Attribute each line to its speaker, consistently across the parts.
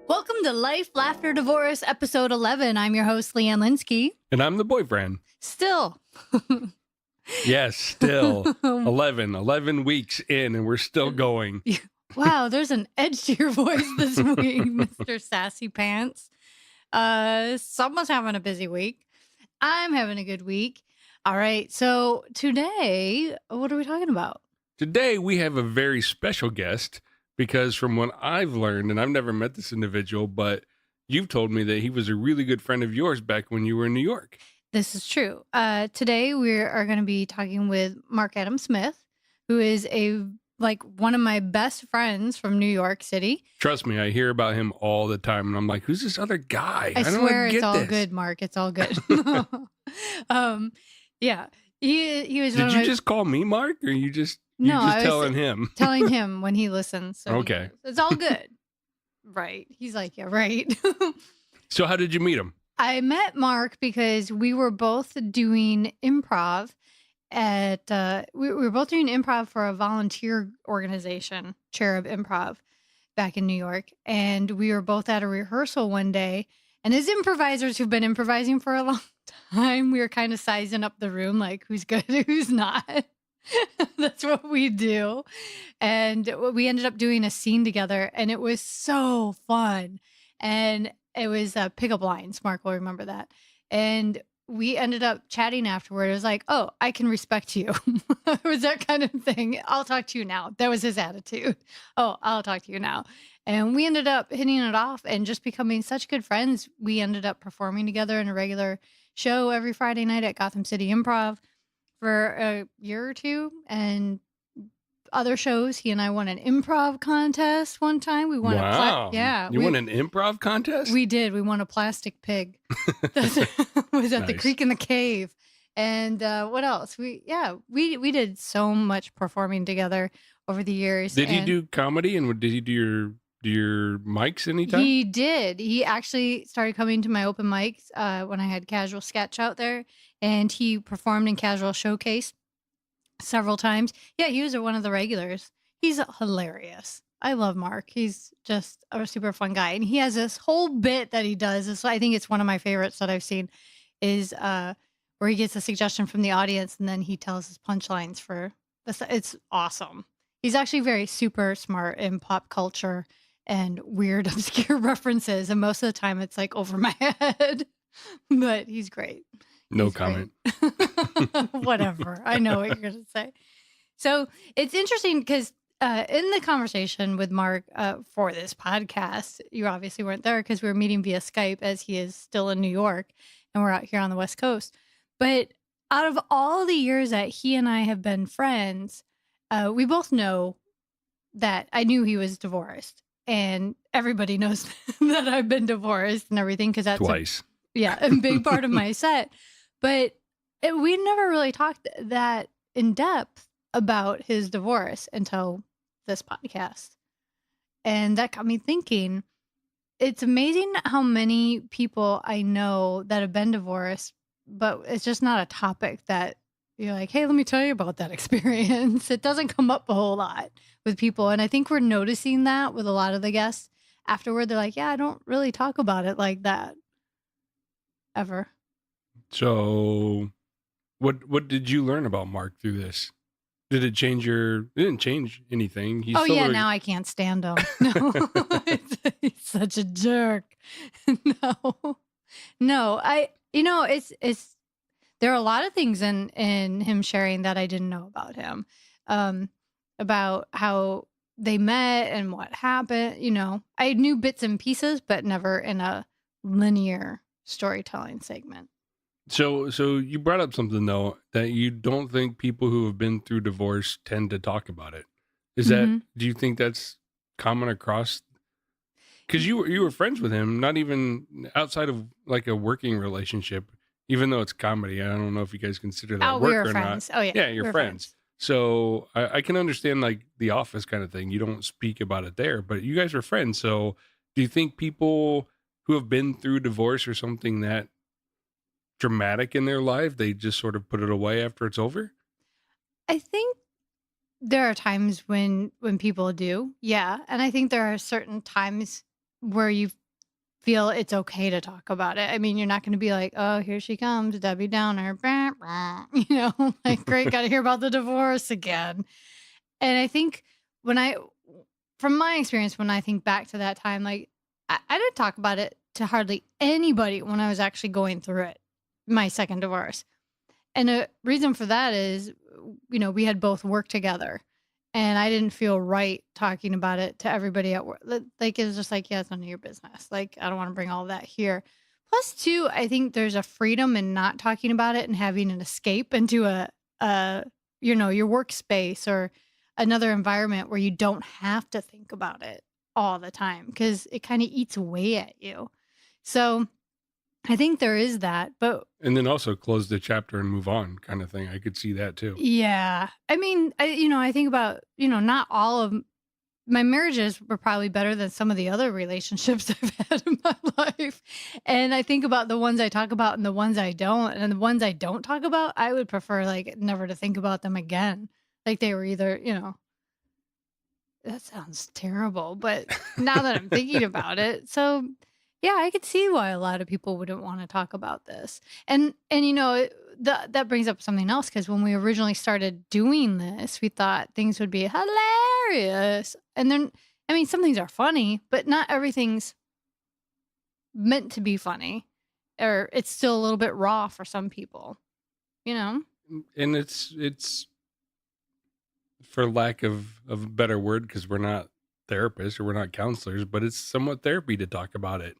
Speaker 1: Welcome to Life, Laughter, Divorce, episode 11. I'm your host, Leanne Linsky.
Speaker 2: And I'm the boyfriend.
Speaker 1: Still.
Speaker 2: Yes, still. 11 weeks in, and we're still going.
Speaker 1: Wow, there's an edge to your voice this week, Mr. Sassy Pants. Someone's having a busy week. I'm having a good week. All right, so today, what are we talking about?
Speaker 2: Today, we have a very special guest because from what I've learned, and I've never met this individual, but you've told me that he was a really good friend of yours back when you were in New York.
Speaker 1: This is true. Today, we are going to be talking with Marc Smith, who is one of my best friends from New York City.
Speaker 2: Trust me, I hear about him all the time, and I'm like, who's this other guy?
Speaker 1: I swear it's all good, Marc. It's all good. Yeah. He was.
Speaker 2: Did you just call me Marc, or you just telling him?
Speaker 1: Telling him when he listens. So
Speaker 2: okay.
Speaker 1: It's all good. Right. He's like, yeah, right.
Speaker 2: So how did you meet him?
Speaker 1: I met Marc because we were both doing improv we were both doing improv for a volunteer organization, Cherub Improv, back in New York. And we were both at a rehearsal one day. And as improvisers who've been improvising for a long time, we were kind of sizing up the room, like who's good, who's not. That's what we do. And we ended up doing a scene together, and it was so fun. And it was pickup lines. Marc will remember that. And we ended up chatting afterward. It was like, oh, I can respect you. It was that kind of thing. I'll talk to you now. That was his attitude. Oh, I'll talk to you now. And we ended up hitting it off and just becoming such good friends. We ended up performing together in a regular show every Friday night at Gotham City Improv for a year or two. And other shows, he and I won an improv contest one time. We won
Speaker 2: You won an improv contest?
Speaker 1: We did. We won a plastic pig. Was at the creek in the cave. And what else? We did so much performing together over the years.
Speaker 2: Did he do comedy, and did he do your mics anytime?
Speaker 1: He did. He actually started coming to my open mics when I had Casual Sketch out there, and he performed in Casual Showcase several times. Yeah, he was one of the regulars. He's hilarious. I love Marc. He's just a super fun guy. And he has this whole bit that he does. I think it's one of my favorites that I've seen is where he gets a suggestion from the audience and then he tells his punchlines for this. It's awesome. He's actually very super smart in pop culture and weird, obscure references. And most of the time it's like over my head, but he's great.
Speaker 2: No comment.
Speaker 1: Whatever. I know what you're going to say. So it's interesting because in the conversation with Marc for this podcast, you obviously weren't there because we were meeting via Skype as he is still in New York and we're out here on the West Coast. But out of all the years that he and I have been friends, we both know that I knew he was divorced. And everybody knows that I've been divorced and everything because that's
Speaker 2: twice.
Speaker 1: A big part of my set. But we never really talked that in depth about his divorce until this podcast. And that got me thinking, it's amazing how many people I know that have been divorced, but it's just not a topic that you're like, hey, let me tell you about that experience. It doesn't come up a whole lot with people. And I think we're noticing that with a lot of the guests afterward. They're like, yeah, I don't really talk about it like that ever.
Speaker 2: So what did you learn about Marc through this? Did it change it didn't change anything.
Speaker 1: Now I can't stand him. No, he's such a jerk. No, it's there are a lot of things in him sharing that I didn't know about him, about how they met and what happened. I knew bits and pieces, but never in a linear storytelling segment.
Speaker 2: So you brought up something though that you don't think people who have been through divorce tend to talk about it. Is that, do you think that's common across? Because you were friends with him, not even outside of like a working relationship, even though it's comedy. I don't know if you guys consider that work or
Speaker 1: friends.
Speaker 2: not.
Speaker 1: Oh yeah.
Speaker 2: Yeah, you're friends. So I can understand like the Office kind of thing. You don't speak about it there, but you guys are friends. So do you think people who have been through divorce or something that dramatic in their life, they just sort of put it away after it's over?
Speaker 1: I think there are times when people do. Yeah. And I think there are certain times where you feel it's okay to talk about it. I mean, you're not going to be like, oh, here she comes, Debbie Downer. Bah, bah. Like, great, got to hear about the divorce again. And I think from my experience, when I think back to that time, like, I didn't talk about it to hardly anybody when I was actually going through it, my second divorce. And a reason for that is, we had both worked together. And I didn't feel right talking about it to everybody at work. Like, it was just like, yeah, it's none of your business. Like, I don't want to bring all that here. Plus, too, I think there's a freedom in not talking about it and having an escape into your workspace or another environment where you don't have to think about it all the time because it kind of eats away at you. So I think there is that,
Speaker 2: and then also close the chapter and move on kind of thing. I could see that too.
Speaker 1: Yeah. I mean, I think about, not all of my marriages were probably better than some of the other relationships I've had in my life. And I think about the ones I talk about and the ones I don't. And the ones I don't talk about, I would prefer like never to think about them again. Like they were either, that sounds terrible, but now that I'm thinking about it. So yeah, I could see why a lot of people wouldn't want to talk about this. And that brings up something else because when we originally started doing this, we thought things would be hilarious. And then, I mean, some things are funny, but not everything's meant to be funny, or it's still a little bit raw for some people,
Speaker 2: And it's for lack of a better word, because we're not therapists or we're not counselors, but it's somewhat therapy to talk about it.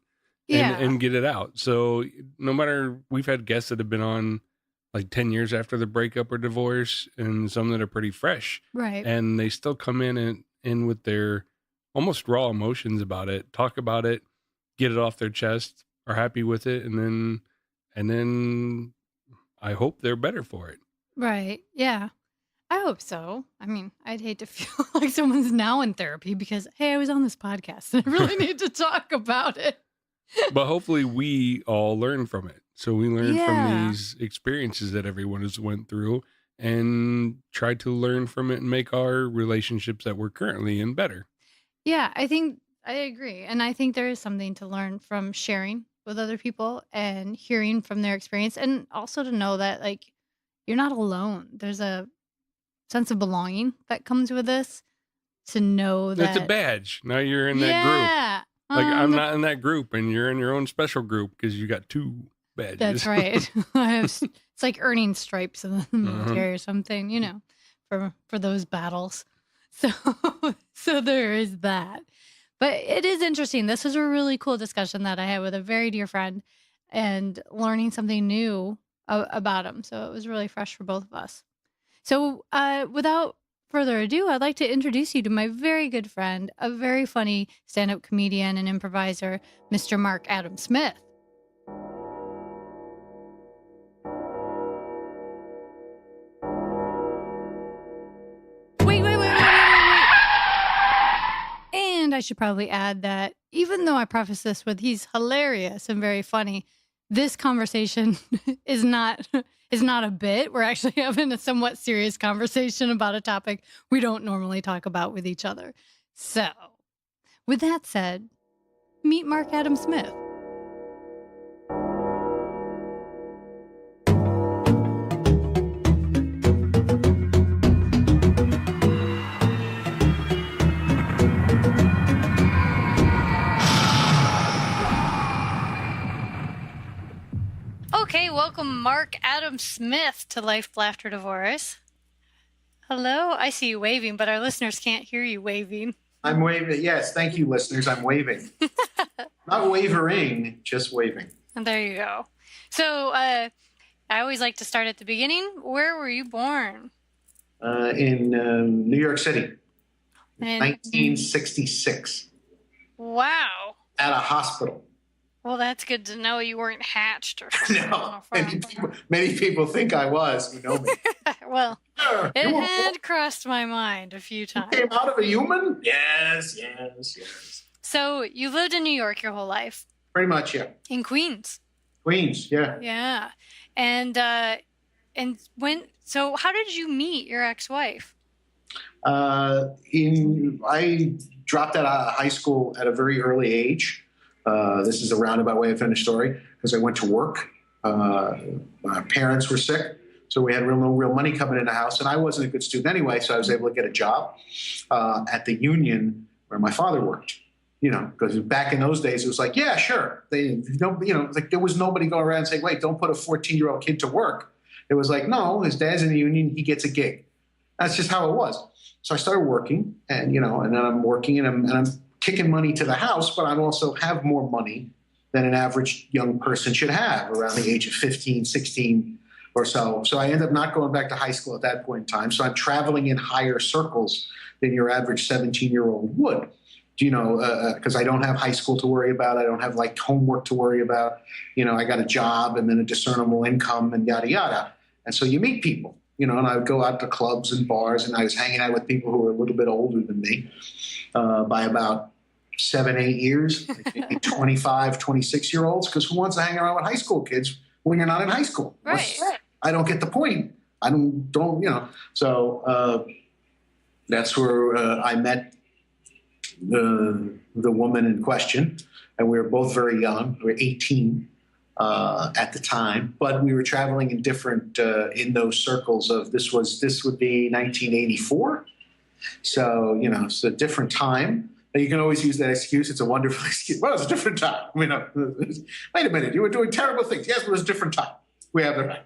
Speaker 2: And get it out. So no matter, we've had guests that have been on like 10 years after the breakup or divorce, and some that are pretty fresh.
Speaker 1: Right.
Speaker 2: And they still come in with their almost raw emotions about it, talk about it, get it off their chest, are happy with it. And then I hope they're better for it.
Speaker 1: Right. Yeah. I hope so. I mean, I'd hate to feel like someone's now in therapy because, hey, I was on this podcast and I really need to talk about it.
Speaker 2: But hopefully we all learn from it. So we learn from these experiences that everyone has went through and try to learn from it and make our relationships that we're currently in better.
Speaker 1: Yeah, I think I agree. And I think there is something to learn from sharing with other people and hearing from their experience, and also to know that like you're not alone. There's a sense of belonging that comes with this, to know that
Speaker 2: it's a badge. Now you're in that group. Like I'm not in that group, and you're in your own special group because you got 2 badges.
Speaker 1: That's right. It's like earning stripes in the military or something, for those battles. So there is that. But it is interesting. This was a really cool discussion that I had with a very dear friend, and learning something new about him. So it was really fresh for both of us. So without further ado, I'd like to introduce you to my very good friend, a very funny stand-up comedian and improviser, Mr. Marc Adam Smith. Wait. And I should probably add that even though I preface this with he's hilarious and very funny, this conversation is not a bit. We're actually having a somewhat serious conversation about a topic we don't normally talk about with each other. So, with that said, meet Marc Adam Smith. Okay, welcome Marc Adam Smith to Life, Laughter, Divorce. Hello, I see you waving, but our listeners can't hear you waving.
Speaker 3: I'm waving. Yes, thank you, listeners. I'm waving. Not wavering, just waving.
Speaker 1: And there you go. So I always like to start at the beginning. Where were you born?
Speaker 3: In New York City, 1966.
Speaker 1: Wow.
Speaker 3: At a hospital.
Speaker 1: Well, that's good to know you weren't hatched. Or
Speaker 3: no, many people think I was, who know me.
Speaker 1: Well, it had crossed my mind a few times.
Speaker 3: You came out of a human? Yes.
Speaker 1: So you lived in New York your whole life?
Speaker 3: Pretty much, yeah.
Speaker 1: In Queens?
Speaker 3: Queens, yeah.
Speaker 1: Yeah. And so how did you meet your ex-wife?
Speaker 3: I dropped out of high school at a very early age. This is a roundabout way of finish story because I went to work. My parents were sick, so we had no real money coming in the house, and I wasn't a good student anyway, so I was able to get a job at the union where my father worked. Because back in those days, it was like, yeah, sure. Like there was nobody going around saying, wait, don't put a 14-year-old kid to work. It was like, no, his dad's in the union, he gets a gig. That's just how it was. So I started working, and then I'm working, and I'm kicking money to the house, but I also have more money than an average young person should have around the age of 15, 16 or so. So I ended up not going back to high school at that point in time. So I'm traveling in higher circles than your average 17-year-old would. Because I don't have high school to worry about. I don't have like homework to worry about. I got a job and then a discernible income and yada, yada. And so you meet people, and I would go out to clubs and bars, and I was hanging out with people who were a little bit older than me by about 7, 8 years, maybe 25, 26-year-olds, because who wants to hang around with high school kids when you're not in high school?
Speaker 1: Right.
Speaker 3: I don't get the point. I don't. So that's where I met the woman in question, and we were both very young. We were 18 at the time, but we were traveling in different in those circles of this would be 1984. So it's a different time. You can always use that excuse. It's a wonderful excuse. Well, it's a different time. Wait a minute. You were doing terrible things. Yes, but it was a different time. We have the right.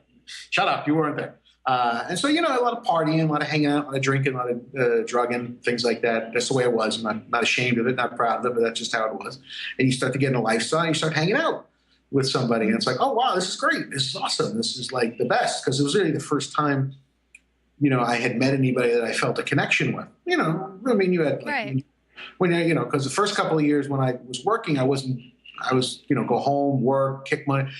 Speaker 3: Shut up. You weren't there. And so, a lot of partying, a lot of hanging out, a lot of drinking, a lot of drugging, things like that. That's the way it was. I'm not ashamed of it, not proud of it, but that's just how it was. And you start to get in a lifestyle, and you start hanging out with somebody. And it's like, oh, wow, this is great. This is awesome. This is like the best. Because it was really the first time, I had met anybody that I felt a connection with. You had like,
Speaker 1: right.
Speaker 3: Because the first couple of years when I was working, I was, go home, work, kick money.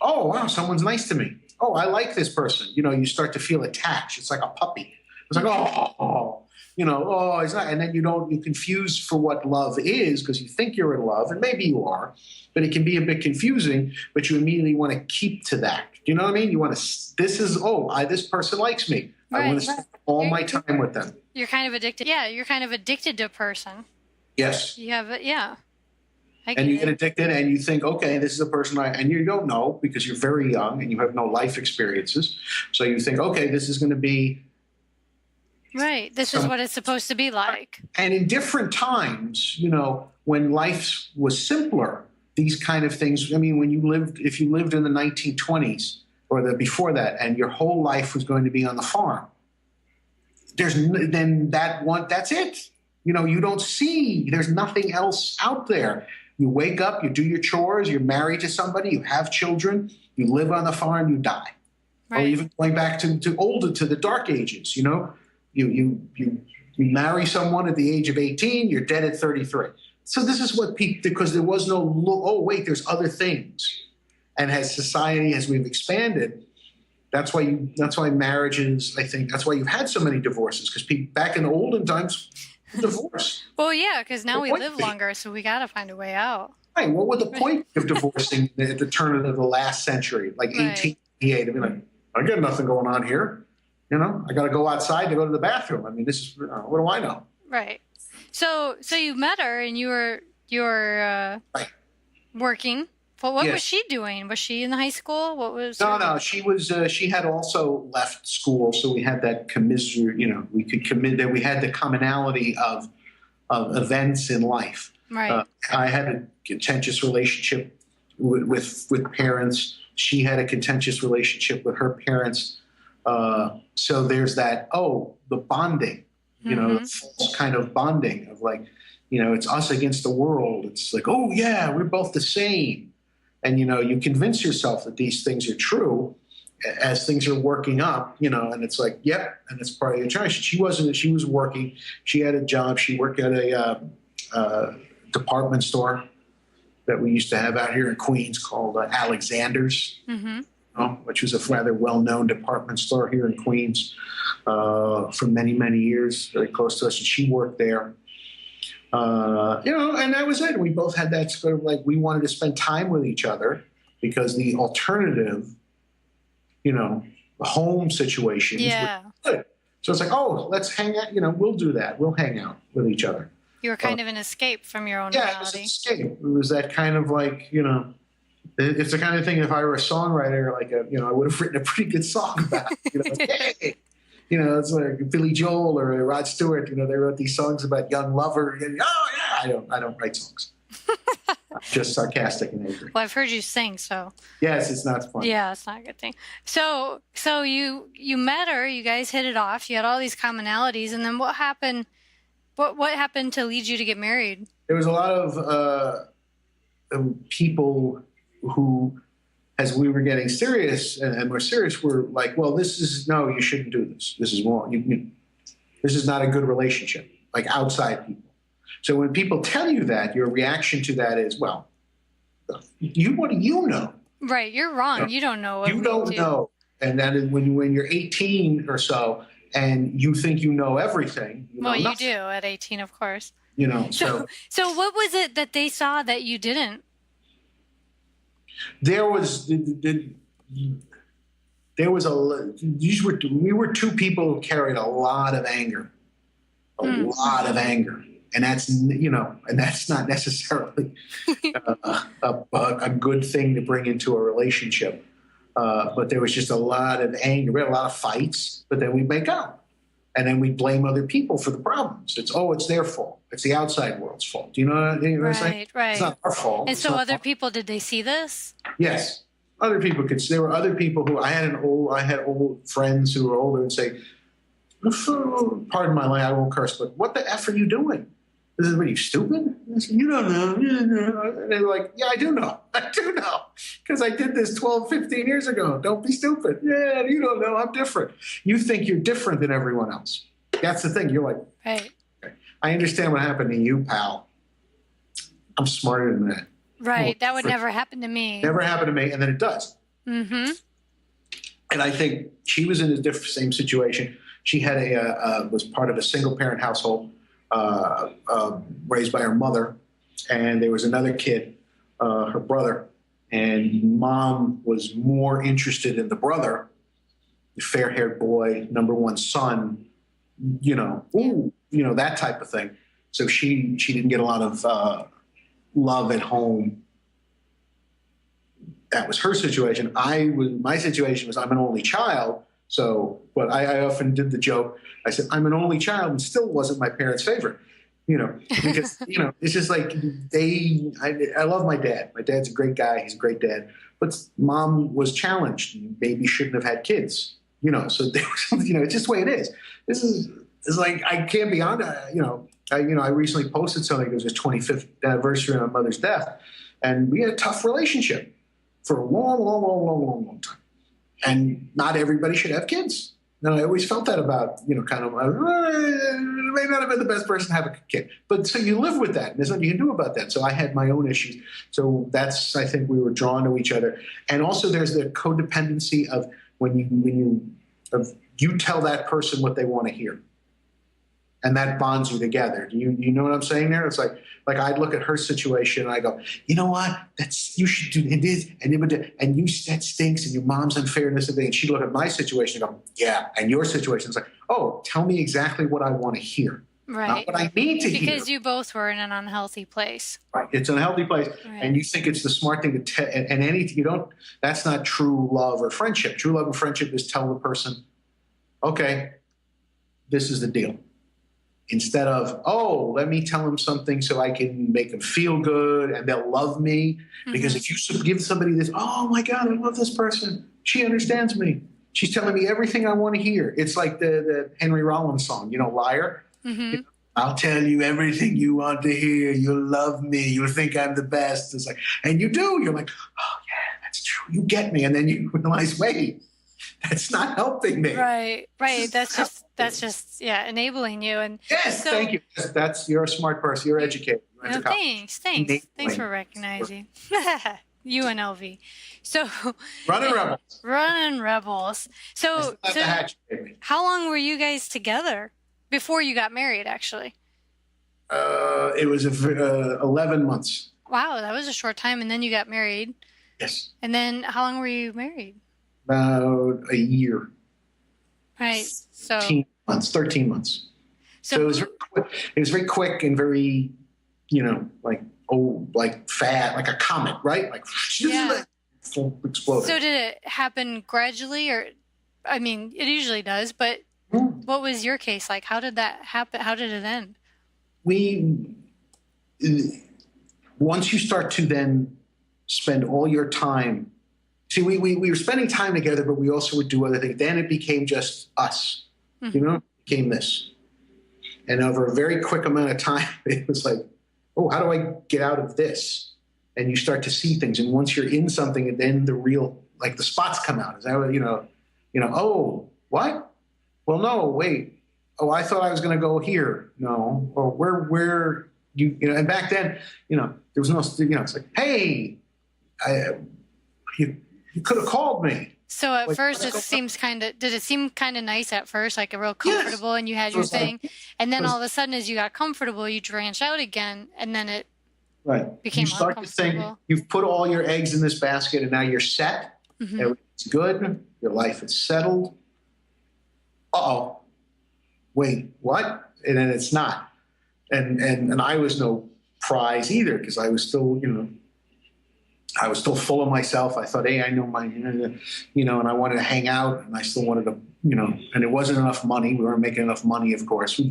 Speaker 3: Oh, wow, someone's nice to me. Oh, I like this person. You start to feel attached. It's like a puppy. It's like, oh, it's not. And then you confuse for what love is because you think you're in love, and maybe you are, but it can be a bit confusing, but you immediately want to keep to that. Do you know what I mean? You want to, this person likes me.
Speaker 1: Right.
Speaker 3: I want to spend all my time with them.
Speaker 1: You're kind of addicted. Yeah, you're kind of addicted to a person.
Speaker 3: Yes.
Speaker 1: You have it, yeah.
Speaker 3: And you get addicted and you think, okay, this is a person and you don't know because you're very young and you have no life experiences. So you think, okay, this is going to be.
Speaker 1: Right. This is what it's supposed to be like.
Speaker 3: And in different times, when life was simpler, these kind of things, if you lived in the 1920s or before that, and your whole life was going to be on the farm, that's it. You don't see, there's nothing else out there. You wake up, you do your chores, you're married to somebody, you have children, you live on the farm, you die. Right. Or even going back to the dark ages, you marry someone at the age of 18, you're dead at 33. So this is what because there was no, there's other things. And as society, as we've expanded, that's why marriages, I think, that's why you've had so many divorces, because people back in the olden times, divorce.
Speaker 1: Well, yeah, because now we live longer, so we got to find a way out.
Speaker 3: Right. What was the point of divorcing at the turn of the last century, like 1888? I mean, like, I got nothing going on here. I got to go outside to go to the bathroom. This is what do I know?
Speaker 1: Right. So you met her, and you were
Speaker 3: right.
Speaker 1: working. Well, what was she doing? Was she in high school? What was?
Speaker 3: No. She was. She had also left school, so we had that we could commit that. We had the commonality of events in life.
Speaker 1: Right.
Speaker 3: I had a contentious relationship with parents. She had a contentious relationship with her parents. So there's that. The bonding. The false kind of bonding of like, it's us against the world. It's like, oh yeah, we're both the same. And, you convince yourself that these things are true as things are working up, and it's like, yep. And it's part of your choice. She was working. She had a job. She worked at a department store that we used to have out here in Queens called Alexander's, which was a rather well-known department store here in Queens for many, many years, very close to us. And she worked there. And that was it. We both had that sort of like, we wanted to spend time with each other because the alternative, the home situations were good. So it's like, oh, let's hang out. We'll do that. We'll hang out with each other.
Speaker 1: You were kind of an escape from your own
Speaker 3: Yeah, it was
Speaker 1: reality.
Speaker 3: an escape. It was that kind of like, it's the kind of thing. If I were a songwriter, like I would have written a pretty good song about. Hey, it's like Billy Joel or Rod Stewart. They wrote these songs about young lover. And, oh yeah, I don't write songs. I'm just sarcastic and angry.
Speaker 1: Well, I've heard you sing, so.
Speaker 3: Yes, it's not fun.
Speaker 1: Yeah, it's not a good thing. So you met her, you guys hit it off, you had all these commonalities, and then what happened? What happened to lead you to get married?
Speaker 3: There was a lot of people who, as we were getting serious and more serious, were like, well, no, you shouldn't do this. This is wrong. This is not a good relationship, like outside people. So when people tell you that, your reaction to that is, well, what do you know?
Speaker 1: Right, you're wrong. You don't know what
Speaker 3: you don't know. And that is when you're 18 or so and you think you know everything.
Speaker 1: You do at 18, of course.
Speaker 3: So
Speaker 1: what was it that they saw that you didn't?
Speaker 3: We were two people who carried a lot of anger, and that's not necessarily a good thing to bring into a relationship. But there was just a lot of anger. We had a lot of fights, but then we make up. And then we blame other people for the problems. It's their fault. It's the outside world's fault. Do you know what I'm saying?
Speaker 1: Right.
Speaker 3: It's not our fault.
Speaker 1: And so other people, did they see this?
Speaker 3: Yes. Other people could. There were other people who I had old friends who were older and say, pardon my language, I won't curse, but what the F are you doing? Are you stupid? I said, you don't know. And they were like, yeah, I do know. I do know. Because I did this 12, 15 years ago. Don't be stupid. Yeah, you don't know. I'm different. You think you're different than everyone else. That's the thing. You're like,
Speaker 1: right.
Speaker 3: Okay. I understand what happened to you, pal. I'm smarter than that.
Speaker 1: Right. That would never happen to me.
Speaker 3: Never happened to me. And then it does.
Speaker 1: Mm-hmm.
Speaker 3: And I think she was in the same situation. She had was part of a single parent household. Raised by her mother, and there was another kid, her brother, and mom was more interested in the brother, the fair-haired boy, number one son, that type of thing. So she didn't get a lot of love at home. That was her situation. My situation was I'm an only child. So, but I often did the joke. I said, I'm an only child and still wasn't my parents' favorite, because, it's just like I love my dad. My dad's a great guy. He's a great dad. But mom was challenged. Maybe shouldn't have had kids, so there was, it's just the way it is. It's like, I can't be on, I recently posted something. It was his 25th anniversary on my mother's death. And we had a tough relationship for a long, long, long, long, long, long time. And not everybody should have kids. And I always felt that about, kind of, may not have been the best person to have a kid. But so you live with that. And there's nothing you can do about that. So I had my own issues. So I think we were drawn to each other. And also there's the codependency of when you tell that person what they want to hear. And that bonds you together. You know what I'm saying there? It's like I'd look at her situation and I go, you know what? You should do it is, and that stinks, and your mom's unfairness and thing. And she'd look at my situation and go, yeah, and your situation is like, oh, tell me exactly what I want to hear.
Speaker 1: Right.
Speaker 3: Not what I need to hear.
Speaker 1: Because you both were in an unhealthy place.
Speaker 3: Right. It's an unhealthy place. Right. And you think it's the smart thing to tell, and anything you don't, that's not true love or friendship. True love and friendship is tell the person, okay, this is the deal. Instead of, oh, let me tell them something so I can make them feel good and they'll love me. Mm-hmm. Because if you give somebody this, oh my God, I love this person. She understands me. She's telling me everything I want to hear. It's like the Henry Rollins song, Liar. Mm-hmm. I'll tell you everything you want to hear. You'll love me. You'll think I'm the best. It's like, and you do. You're like, oh yeah, that's true. You get me. And then you realize, wait, that's not helping me.
Speaker 1: Right. That's just enabling you. And
Speaker 3: yes, thank you. You're a smart person. You're educated.
Speaker 1: No, thanks for recognizing. UNLV. So running rebels. So how long were you guys together before you got married? Actually,
Speaker 3: it was 11 months.
Speaker 1: Wow, that was a short time, and then you got married.
Speaker 3: Yes.
Speaker 1: And then how long were you married?
Speaker 3: About a year.
Speaker 1: Right. So
Speaker 3: 18 months, 13 months. So it was very quick and very, like fat, like a comet, right? Like
Speaker 1: Yeah.
Speaker 3: exploded.
Speaker 1: So did it happen gradually, or, I mean, it usually does, but what was your case like? How did that happen? How did it end?
Speaker 3: Once you start to then spend all your time, see, we were spending time together, but we also would do other things. Then it became just us, it became this. And over a very quick amount of time, it was like, oh, how do I get out of this? And you start to see things. And once you're in something, and then the real, like the spots come out. Is that what, oh, what? Well, no, wait. Oh, I thought I was going to go here. No. Or where and back then, there was no, it's like, hey, you could have called me.
Speaker 1: So at first did it seem kind of nice at first, like a real comfortable, and you had your thing. And then all of a sudden, as you got comfortable, you branched out again, and then it became
Speaker 3: you start
Speaker 1: uncomfortable.
Speaker 3: To think, you've put all your eggs in this basket, and now you're set. Everything's good. Your life is settled. Uh-oh. Wait, what? And then it's not. And I was no prize either, because I was still, I was still full of myself. I thought, hey, I know and I wanted to hang out, and I still wanted to, and it wasn't enough money. We weren't making enough money, of course.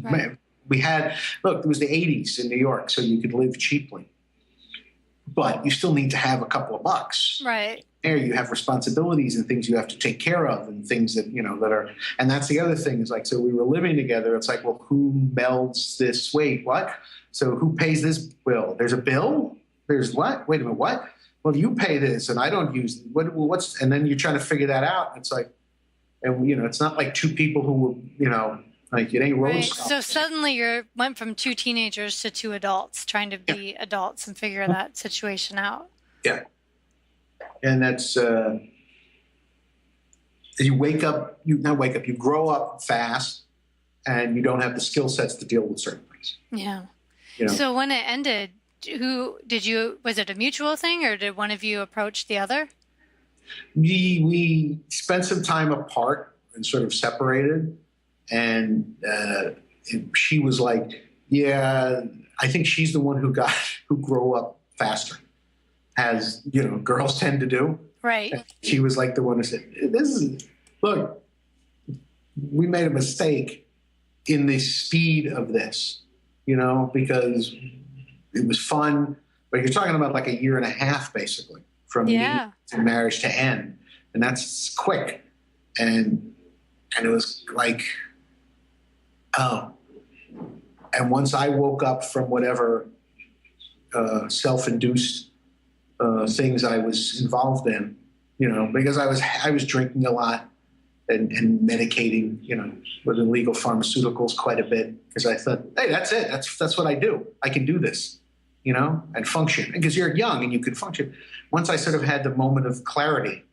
Speaker 3: We had, look, it was the 80s in New York, so you could live cheaply. But you still need to have a couple of bucks.
Speaker 1: Right.
Speaker 3: There you have responsibilities and things you have to take care of, and things that, that are, and that's the other thing is like, so we were living together. It's like, well, who melds this? Wait, what? So who pays this bill? There's a bill? There's what? Wait a minute, what? Well, you pay this and I don't use what's, and then you're trying to figure that out. It's like, and it's not like two people who were, like it ain't road
Speaker 1: right.
Speaker 3: stop.
Speaker 1: So suddenly you went from two teenagers to two adults trying to be adults and figure that situation out.
Speaker 3: Yeah. And that's, you grow up fast, and you don't have the skill sets to deal with certain things.
Speaker 1: Yeah. So when it ended, was it a mutual thing, or did one of you approach the other?
Speaker 3: We spent some time apart and sort of separated. And she was like, yeah, I think she's the one who grew up faster, as, girls tend to do.
Speaker 1: Right.
Speaker 3: And she was like the one who said, look, we made a mistake in the speed of this, because it was fun, but you're talking about like a year and a half, basically, from meeting to marriage to end. And that's quick. And it was like, oh. And once I woke up from whatever self-induced things I was involved in, because I was drinking a lot and medicating, with illegal pharmaceuticals quite a bit, because I thought, hey, that's it. That's what I do. I can do this, and function. Because you're young and you can function. Once I sort of had the moment of clarity,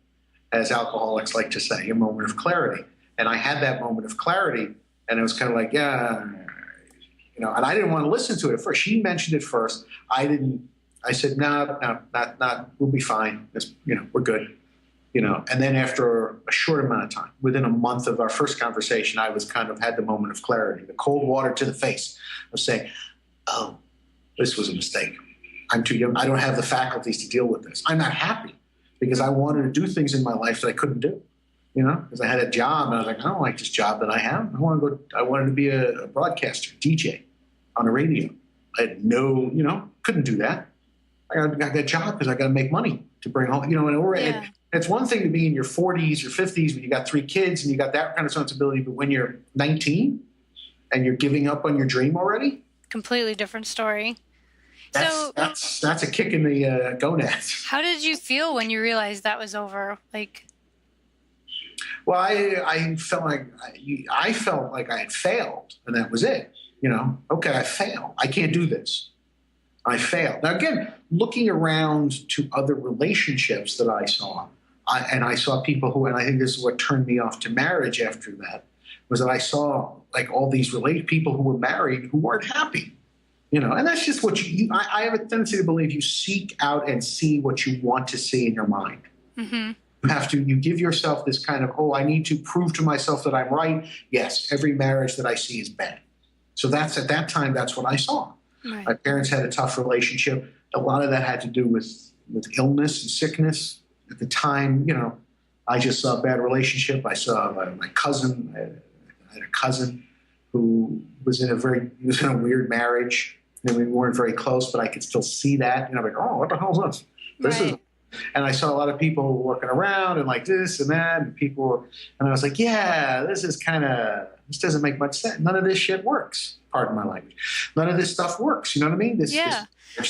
Speaker 3: as alcoholics like to say, a moment of clarity. And I had that moment of clarity, and it was kind of like, yeah, and I didn't want to listen to it at first. She mentioned it first. I didn't. I said, no, not. We'll be fine. We're good. And then after a short amount of time, within a month of our first conversation, I was kind of had the moment of clarity, the cold water to the face of saying, oh, this was a mistake. I'm too young. I don't have the faculties to deal with this. I'm not happy because I wanted to do things in my life that I couldn't do. Because I had a job, and I was like, I don't like this job that I have. I wanted to be a broadcaster, DJ on the radio. I had couldn't do that. I got that job because I got to make money to bring home, and it's one thing to be in your 40s or 50s when you got 3 kids and you got that kind of responsibility, but when you're 19 and you're giving up on your dream already,
Speaker 1: completely different story.
Speaker 3: That's a kick in the gonads.
Speaker 1: How did you feel when you realized that was over? Like,
Speaker 3: well, I felt like I had failed, and that was it. Okay, I failed. I can't do this. I failed. Now, again, looking around to other relationships that I saw, I saw people who, and I think this is what turned me off to marriage after that, was that I saw like all these people who were married who weren't happy. And that's just what I have a tendency to believe you seek out and see what you want to see in your mind. Mm-hmm. you give yourself this kind of, oh, I need to prove to myself that I'm right. Yes, every marriage that I see is bad. So that's at that time, that's what I saw.
Speaker 1: Right.
Speaker 3: My parents had a tough relationship. A lot of that had to do with illness and sickness. At the time, I just saw a bad relationship. I saw my cousin. I had a cousin who was in a weird marriage. And we weren't very close, but I could still see that. Like, oh, what the hell is this? This is. And I saw a lot of people working around and like this and that, and I was like, yeah, this doesn't make much sense. None of this shit works. Pardon my language. None of this stuff works. You know what I mean? This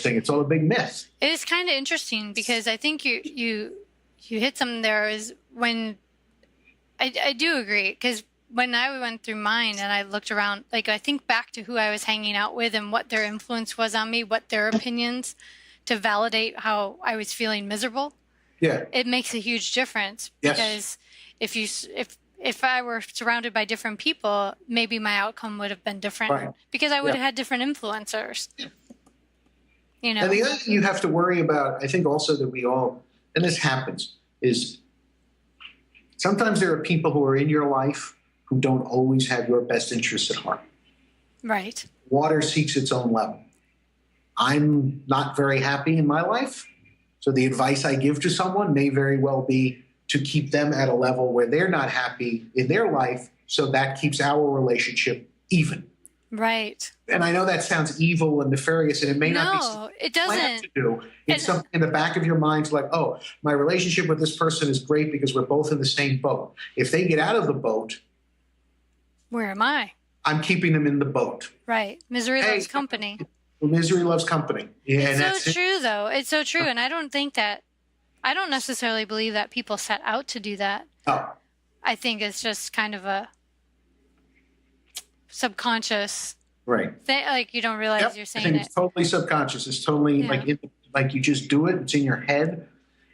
Speaker 3: thing, it's all a big myth.
Speaker 1: It is kind of interesting because I think you hit something there is when I do agree, because when I went through mine and I looked around, like I think back to who I was hanging out with and what their influence was on me, what their opinions to validate how I was feeling miserable.
Speaker 3: Yeah.
Speaker 1: It makes a huge difference because if I were surrounded by different people, maybe my outcome would have been different because I would have had different influencers. And
Speaker 3: the other thing you have to worry about, I think also that and this happens, is sometimes there are people who are in your life who don't always have your best interests at heart.
Speaker 1: Right.
Speaker 3: Water seeks its own level. I'm not very happy in my life, so the advice I give to someone may very well be to keep them at a level where they're not happy in their life, so that keeps our relationship even.
Speaker 1: Right.
Speaker 3: And I know that sounds evil and nefarious, and it may not be something
Speaker 1: it doesn't.
Speaker 3: To do. It's something in the back of your mind, like, oh, my relationship with this person is great because we're both in the same boat. If they get out of the boat,
Speaker 1: where am I?
Speaker 3: I'm keeping them in the boat.
Speaker 1: Right. Misery loves company.
Speaker 3: Misery loves company. Yeah,
Speaker 1: it's so true, though. It's so true. And I don't necessarily believe that people set out to do that.
Speaker 3: Oh.
Speaker 1: I think it's just kind of a subconscious thing. Like you don't realize you're saying
Speaker 3: I think it's totally subconscious. It's totally like you just do it. It's in your head,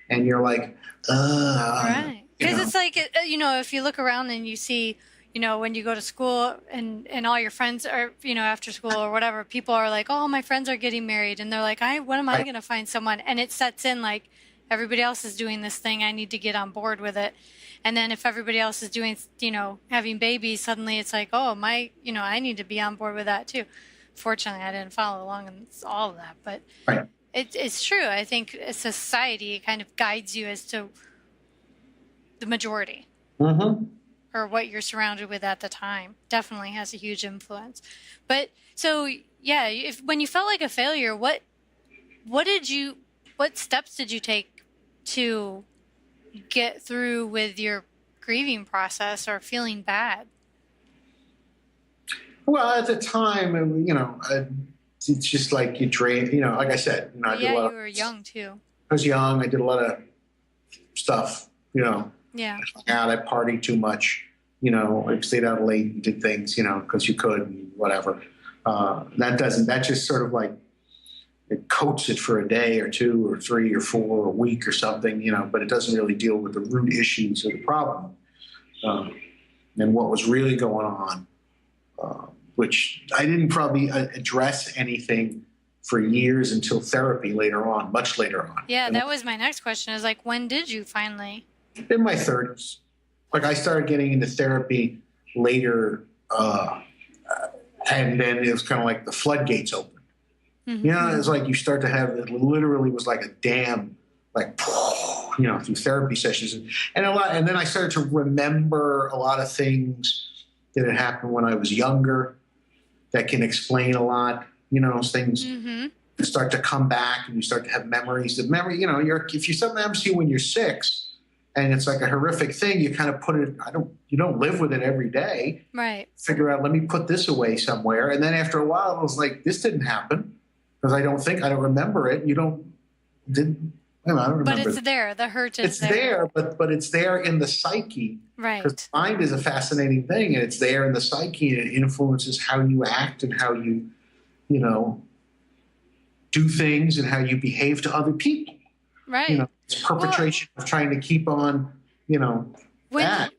Speaker 3: and you're like,
Speaker 1: right. Because it's like, if you look around and you see, when you go to school and all your friends are, after school or whatever, people are like, oh, my friends are getting married. And they're like, when am I going to find someone? And it sets in like, everybody else is doing this thing. I need to get on board with it. And then if everybody else is doing, having babies, suddenly it's like, oh, I need to be on board with that too. Fortunately, I didn't follow along in all of that. But it's true. I think as society, it kind of guides you as to the majority.
Speaker 3: Mm-hmm.
Speaker 1: Or what you're surrounded with at the time definitely has a huge influence. But so, when you felt like a failure, what steps did you take to get through with your grieving process or feeling bad?
Speaker 3: Well, at the time, it's just like you drain, like I said, I did a lot
Speaker 1: you were young too.
Speaker 3: I was young. I did a lot of stuff,
Speaker 1: Yeah.
Speaker 3: I hung out, I partied too much, I stayed out late and did things, because you could and whatever. That just sort of like, it coats it for a day or two or three or four or a week or something, but it doesn't really deal with the root issues of the problem. And what was really going on, which I didn't probably address anything for years until therapy later on, much later on.
Speaker 1: Yeah, that was my next question is like, when did you finally?
Speaker 3: In my 30s. Like I started getting into therapy later, and then it was kind of like the floodgates opened. Mm-hmm. It's like you start to have, it literally was like a dam, like, through therapy sessions and then I started to remember a lot of things that had happened when I was younger that can explain a lot, things start to come back and you start to have memories. The memory, if you something happens to you when you're 6 and it's like a horrific thing, you kind of put it, you don't live with it every day.
Speaker 1: Right.
Speaker 3: Figure out, let me put this away somewhere. And then after a while, it was like, this didn't happen because I don't remember it. I don't remember.
Speaker 1: But it's there. The hurt is
Speaker 3: there. It's there, but it's there in the psyche.
Speaker 1: Right.
Speaker 3: Because mind is a fascinating thing, and it's there in the psyche, and it influences how you act and how you, do things and how you behave to other people.
Speaker 1: Right.
Speaker 3: It's perpetration of trying to keep on, that.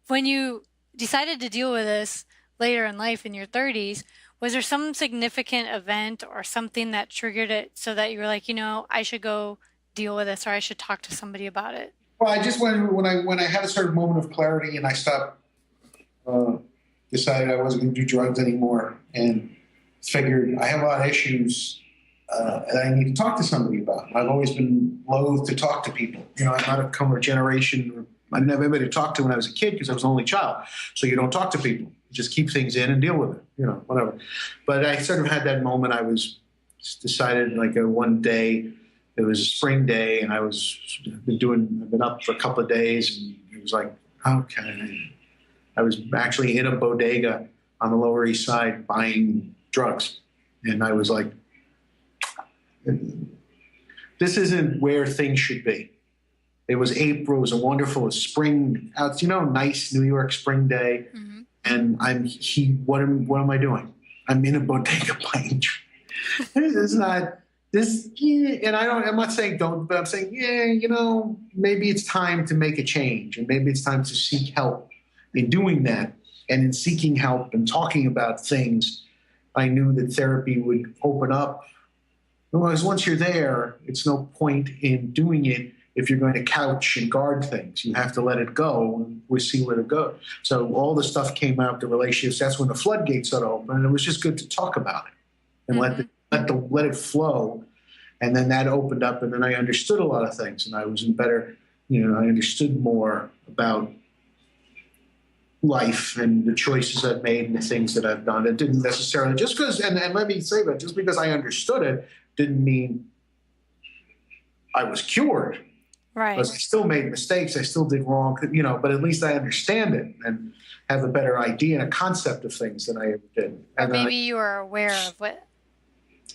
Speaker 1: When you decided to deal with this later in life in your 30s, was there some significant event or something that triggered it so that you were like, I should go deal with this or I should talk to somebody about it?
Speaker 3: Well, I just when I had a sort of moment of clarity and I stopped, decided I wasn't going to do drugs anymore, and figured I have a lot of issues that I need to talk to somebody about. I've always been loath to talk to people. I'm not a come of a generation. I didn't have anybody to talk to when I was a kid because I was an only child. So you don't talk to people. You just keep things in and deal with it. Whatever. But I sort of had that moment. I was decided like one day. It was a spring day, and I've been up for a couple of days, and it was like, okay. I was actually in a bodega on the Lower East Side buying drugs. And I was like, this isn't where things should be. It was April. It was a wonderful spring out, nice New York spring day. Mm-hmm. And what am I doing? I'm in a bodega buying drugs. It's not this. And I'm not saying don't, but I'm saying, maybe it's time to make a change, and maybe it's time to seek help in doing that. And in seeking help and talking about things, I knew that therapy would open up. Because once you're there, it's no point in doing it if you're going to couch and guard things. You have to let it go, and we'll see where it goes. So all the stuff came out, the relationships, that's when the floodgates started open. And it was just good to talk about it and let it flow. And then that opened up, and then I understood a lot of things, and I was in better, I understood more about life and the choices I've made and the things that I've done. It didn't necessarily, just because, and let me say that, just because I understood it didn't mean I was cured.
Speaker 1: Right.
Speaker 3: Because I still made mistakes. I still did wrong, but at least I understand it and have a better idea and a concept of things than I ever did.
Speaker 1: Or maybe you were aware of what.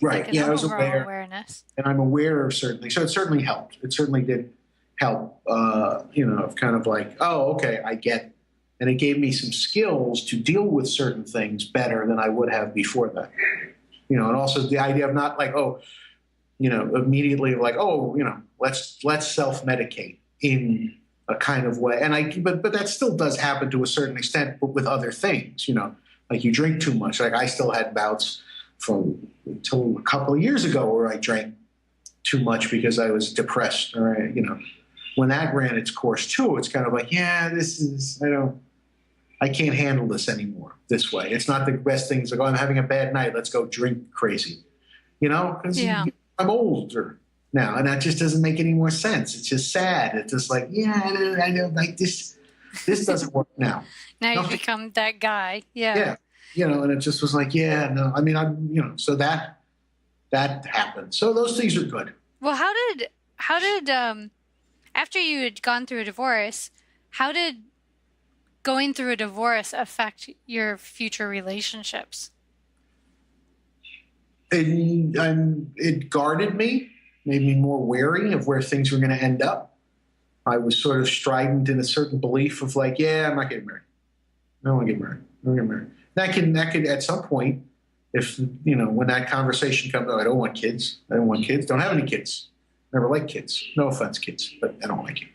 Speaker 3: Right.
Speaker 1: Like
Speaker 3: I was aware.
Speaker 1: Awareness.
Speaker 3: And I'm aware of certain things. So it certainly helped. It certainly did help, of kind of like, oh, okay, I get it. And it gave me some skills to deal with certain things better than I would have before that. And also the idea of not like, immediately like, let's self-medicate in a kind of way. And but that still does happen to a certain extent, but with other things, like you drink too much. Like I still had bouts until a couple of years ago where I drank too much because I was depressed, or when that ran its course too, it's kind of like, I can't handle this anymore this way. It's not the best thing. It's like, I'm having a bad night. Let's go drink crazy, because I'm older now, and that just doesn't make any more sense. It's just sad. It's just like, I know, like this doesn't work now.
Speaker 1: Now you've become that guy. Yeah.
Speaker 3: Yeah. And it just was like, so that happened. So those things are good.
Speaker 1: Well, how did after you had gone through a divorce, how did going through a divorce affect your future relationships?
Speaker 3: It guarded me, made me more wary of where things were going to end up. I was sort of strident in a certain belief of like, I'm not getting married. I don't want to get married. I don't get married. That could at some point, if, when that conversation comes up, I don't want kids. I don't want kids. Don't have any kids. Never liked kids. No offense, kids, but I don't like you.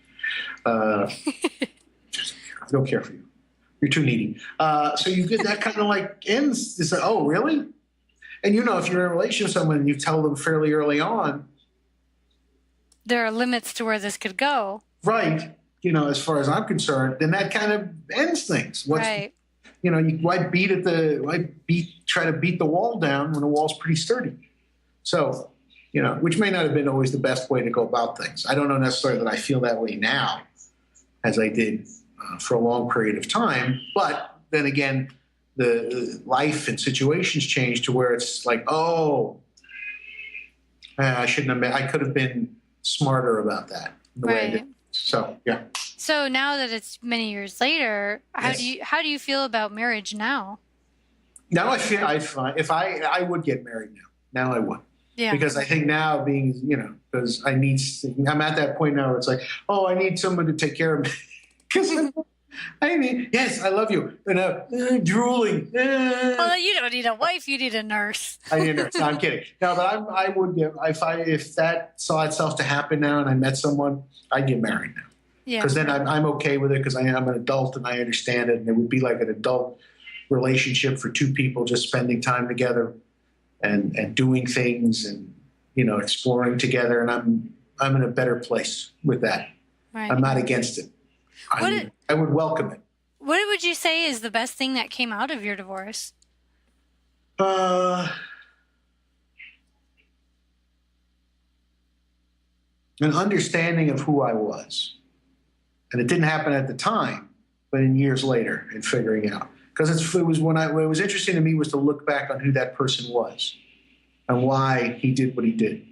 Speaker 3: I don't care for you. You're too needy. So you get that kind of like ends. It's like, oh, really? And if you're in a relationship with someone and you tell them fairly early on,
Speaker 1: there are limits to where this could go.
Speaker 3: Right. As far as I'm concerned, then that kind of ends things.
Speaker 1: Right.
Speaker 3: Why try to beat the wall down when the wall's pretty sturdy? So, which may not have been always the best way to go about things. I don't know necessarily that I feel that way now as I did for a long period of time. But then again, the life and situations change to where it's like, I shouldn't have been, I could have been smarter about that. The way I did. So, yeah.
Speaker 1: So now that it's many years later, how do you feel about marriage now?
Speaker 3: Now I feel if I would get married now. Now I would.
Speaker 1: Yeah.
Speaker 3: Because I think now being, because I'm at that point now where it's like, I need someone to take care of me. Because yes, I love you. Drooling.
Speaker 1: Well, you don't need a wife. You need a nurse.
Speaker 3: I need a nurse. No, I'm kidding. No, but I would give, if that saw itself to happen now and I met someone, I'd get married now.
Speaker 1: Yeah.
Speaker 3: Because then I'm okay with it because I'm an adult and I understand it. And it would be like an adult relationship for two people just spending time together and doing things and, exploring together. And I'm in a better place with that.
Speaker 1: Right.
Speaker 3: I'm not against it. I would welcome it.
Speaker 1: What would you say is the best thing that came out of your divorce?
Speaker 3: An understanding of who I was. And it didn't happen at the time, but in years later, in figuring out. Because it was interesting to me was to look back on who that person was and why he did what he did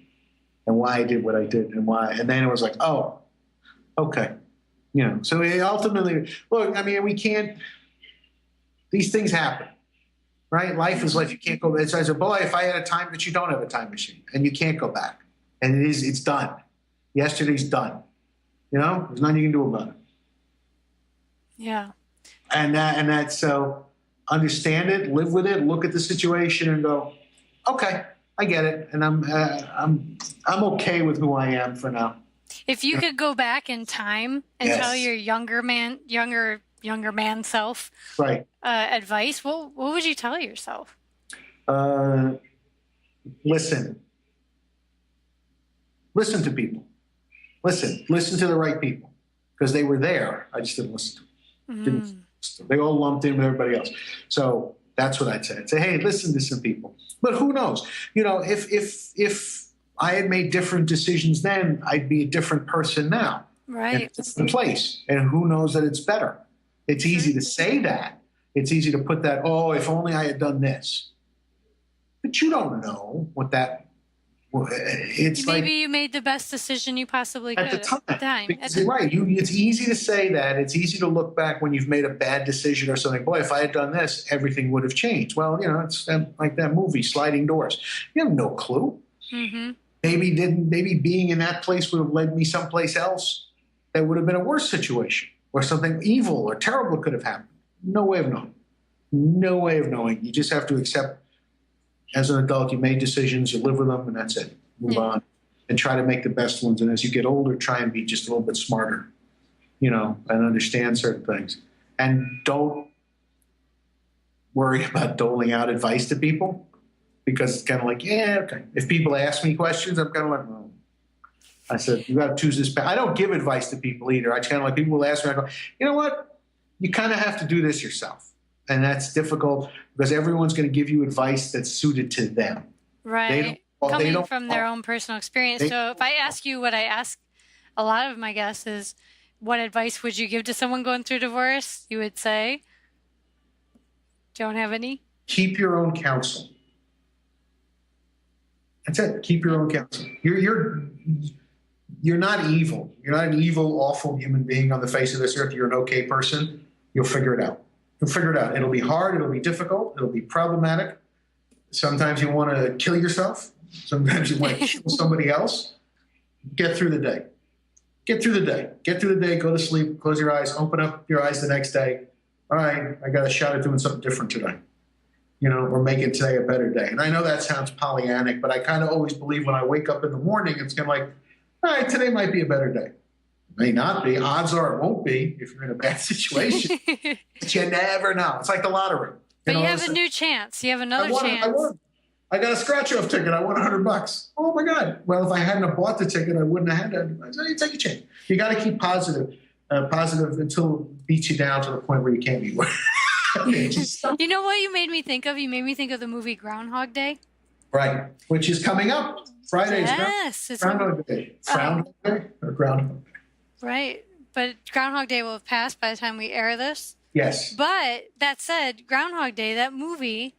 Speaker 3: and why I did what I did and why. And then it was like, oh, okay. So ultimately, look, I mean, we can't, these things happen, right? Life is life. You can't go, it's as a boy, if I had a time, but you don't have a time machine and you can't go back. And it's done. Yesterday's done. There's nothing you can do about it.
Speaker 1: Yeah.
Speaker 3: And so understand it, live with it, look at the situation and go, okay, I get it. And I'm okay with who I am for now.
Speaker 1: If you could go back in time and
Speaker 3: Yes.
Speaker 1: tell your younger man self
Speaker 3: Right.
Speaker 1: Advice, what would you tell yourself?
Speaker 3: Listen to people. Listen to the right people because they were there. I just didn't listen to them. They all lumped in with everybody else. So that's what I'd say. I'd say, hey, listen to some people. But who knows? If I had made different decisions then, I'd be a different person now.
Speaker 1: Right.
Speaker 3: In a different place. And who knows that it's better? It's easy to say that. It's easy to put that, oh, if only I had done this. But you don't know what that. Maybe
Speaker 1: you made the best decision you possibly could
Speaker 3: at the time.
Speaker 1: Right.
Speaker 3: It's easy to say that. It's easy to look back when you've made a bad decision or something. Boy, if I had done this, everything would have changed. Well, it's like that movie, Sliding Doors. You have no clue.
Speaker 1: Mm-hmm.
Speaker 3: Maybe being in that place would have led me someplace else that would have been a worse situation or something evil or terrible could have happened. No way of knowing. No way of knowing. You just have to accept. As an adult, you made decisions, you live with them, and that's it. Move on and try to make the best ones. And as you get older, try and be just a little bit smarter, and understand certain things. And don't worry about doling out advice to people because it's kind of like, yeah, okay. If people ask me questions, I'm kind of like, well, I said, you got to choose this path. I don't give advice to people either. I just kind of like, people will ask me, I go, you know what? You kind of have to do this yourself. And that's difficult because everyone's going to give you advice that's suited to them.
Speaker 1: Right. Coming from their own personal experience. So if I ask you what I ask a lot of my guests is, what advice would you give to someone going through divorce? You would say, don't have any?
Speaker 3: Keep your own counsel. That's it. Keep your own counsel. You're not evil. You're not an evil, awful human being on the face of this earth. You're an okay person. You'll figure it out. You'll figure it out. It'll be hard. It'll be difficult. It'll be problematic. Sometimes you want to kill yourself. Sometimes you want to kill somebody else. Get through the day. Get through the day. Get through the day. Go to sleep. Close your eyes. Open up your eyes the next day. All right, I got a shot at doing something different today. Or making today a better day. And I know that sounds Pollyannic, but I kind of always believe when I wake up in the morning, it's kind of like, all right, today might be a better day. May not be. Odds are it won't be if you're in a bad situation. But you never know. It's like the lottery.
Speaker 1: But you have a new chance. You have another chance.
Speaker 3: I got a scratch-off ticket. I won $100. Oh, my God. Well, if I hadn't have bought the ticket, I wouldn't have had that. So you take a chance. You got to keep positive until it beats you down to the point where you can't be.
Speaker 1: You know what you made me think of? You made me think of the movie Groundhog Day.
Speaker 3: Right. Which is coming up. Friday.
Speaker 1: Yes.
Speaker 3: Groundhog Day. Groundhog Day or Groundhog Day?
Speaker 1: Right. But Groundhog Day will have passed by the time we air this.
Speaker 3: Yes.
Speaker 1: But that said, Groundhog Day, that movie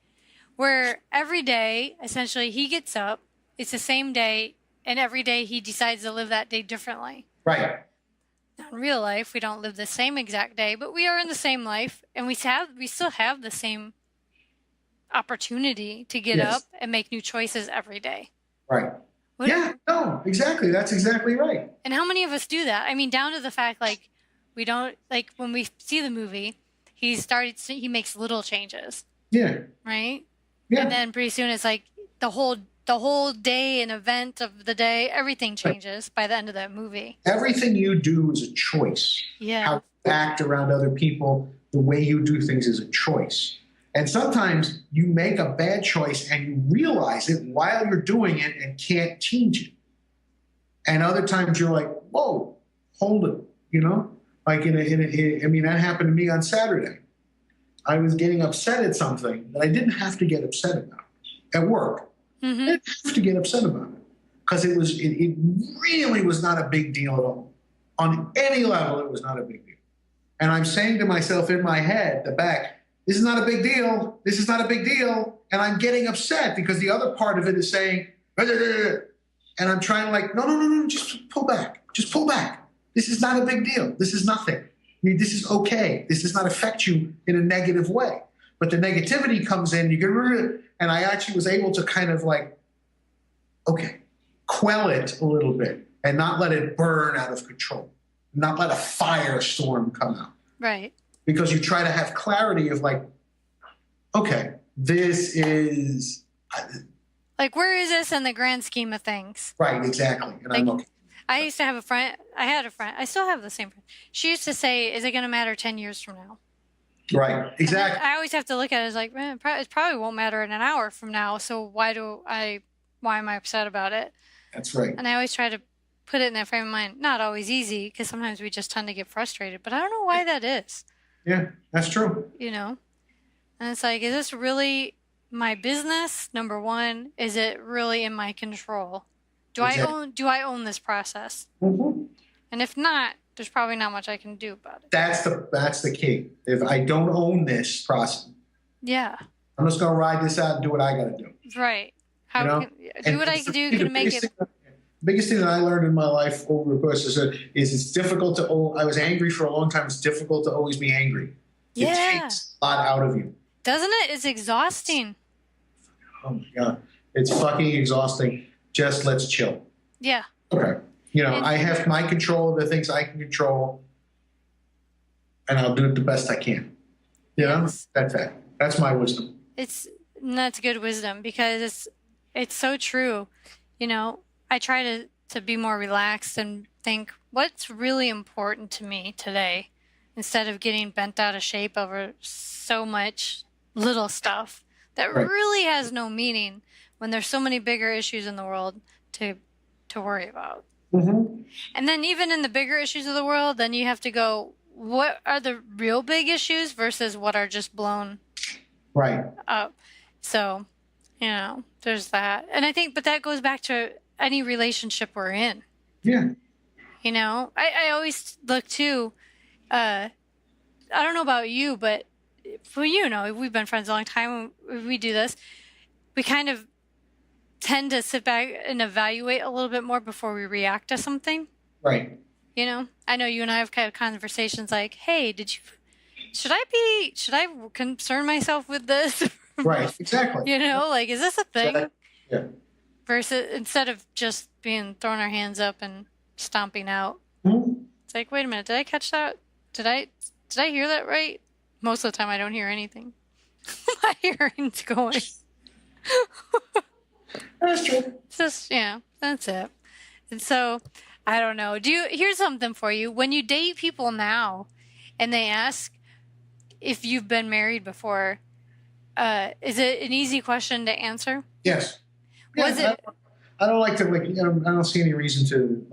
Speaker 1: where every day, essentially, he gets up, it's the same day, and every day he decides to live that day differently.
Speaker 3: Right.
Speaker 1: Now, in real life, we don't live the same exact day, but we are in the same life, and we still have the same opportunity to get up and make new choices every day.
Speaker 3: Right. No, exactly. That's exactly right.
Speaker 1: And how many of us do that? I mean, down to the fact, we don't, when we see the movie, he makes little changes.
Speaker 3: Yeah.
Speaker 1: Right?
Speaker 3: Yeah.
Speaker 1: And then pretty soon it's like the whole day and event of the day, everything changes by the end of that movie.
Speaker 3: Everything you do is a choice.
Speaker 1: Yeah.
Speaker 3: How you act around other people, the way you do things is a choice. And sometimes you make a bad choice and you realize it while you're doing it and can't change it. And other times you're like, whoa, hold it. you know? Like I mean, that happened to me on Saturday. I was getting upset at something that I didn't have to get upset about at work.
Speaker 1: Mm-hmm.
Speaker 3: I didn't have to get upset about it because it really was not a big deal at all. On any level, it was not a big deal. And I'm saying to myself in my head, the back, this is not a big deal. This is not a big deal. And I'm getting upset because the other part of it is saying, and I'm trying like, no, just pull back. Just pull back. This is not a big deal. This is nothing. I mean, this is okay. This does not affect you in a negative way. But the negativity comes in, and I actually was able to kind of like, okay, quell it a little bit and not let it burn out of control, not let a firestorm come out.
Speaker 1: Right.
Speaker 3: Because you try to have clarity of like, okay, this is...
Speaker 1: Like, where is this in the grand scheme of things?
Speaker 3: Right, exactly. And
Speaker 1: like,
Speaker 3: I'm okay.
Speaker 1: I used to have a friend. I had a friend. I still have the same friend. She used to say, is it going to matter 10 years from now?
Speaker 3: Right, exactly.
Speaker 1: I always have to look at it as like, man, it probably won't matter in an hour from now. So why am I upset about it?
Speaker 3: That's right.
Speaker 1: And I always try to put it in that frame of mind. Not always easy, because sometimes we just tend to get frustrated. But I don't know why that is.
Speaker 3: Yeah, that's true.
Speaker 1: You know? And it's like, is this really my business? Number one, is it really in my control? Do I own this process?
Speaker 3: Mm-hmm.
Speaker 1: And if not, there's probably not much I can do about it.
Speaker 3: That's the key. If I don't own this process,
Speaker 1: yeah,
Speaker 3: I'm just gonna ride this out and do what I gotta do.
Speaker 1: Right. How
Speaker 3: you know?
Speaker 1: do what I can do to make it.
Speaker 3: The biggest thing that I learned in my life over the course is it's difficult to. I was angry for a long time. It's difficult to always be angry.
Speaker 1: Yeah.
Speaker 3: It takes a lot out of you.
Speaker 1: Doesn't it? It's exhausting.
Speaker 3: Oh my God, it's fucking exhausting. Just let's chill.
Speaker 1: Yeah.
Speaker 3: Okay. I have my control of the things I can control, and I'll do it the best I can.
Speaker 1: Yes.
Speaker 3: That's it. That's my wisdom.
Speaker 1: That's good wisdom, because it's so true. I try to be more relaxed and think, what's really important to me today, instead of getting bent out of shape over so much little stuff that really has no meaning when there's so many bigger issues in the world to worry about.
Speaker 3: Mm-hmm.
Speaker 1: And then even in the bigger issues of the world, then you have to go, what are the real big issues versus what are just blown up? So, there's that. And I think, but that goes back to any relationship we're in.
Speaker 3: Yeah.
Speaker 1: I always look too, I don't know about you, but we've been friends a long time. When we do this, we kind of tend to sit back and evaluate a little bit more before we react to something.
Speaker 3: Right.
Speaker 1: I know you and I have kind of conversations like, hey, should I concern myself with this?
Speaker 3: Right. Exactly.
Speaker 1: Like, is this a thing?
Speaker 3: Yeah.
Speaker 1: Versus, instead of just throwing our hands up and stomping out.
Speaker 3: Mm-hmm.
Speaker 1: It's like, wait a minute, did I catch that? Did I hear that right? Most of the time I don't hear anything. My hearing's going.
Speaker 3: That's true.
Speaker 1: Just, that's it. And so, I don't know. Here's something for you. When you date people now and they ask if you've been married before, is it an easy question to answer?
Speaker 3: Yes.
Speaker 1: Was it?
Speaker 3: I don't like to I don't see any reason to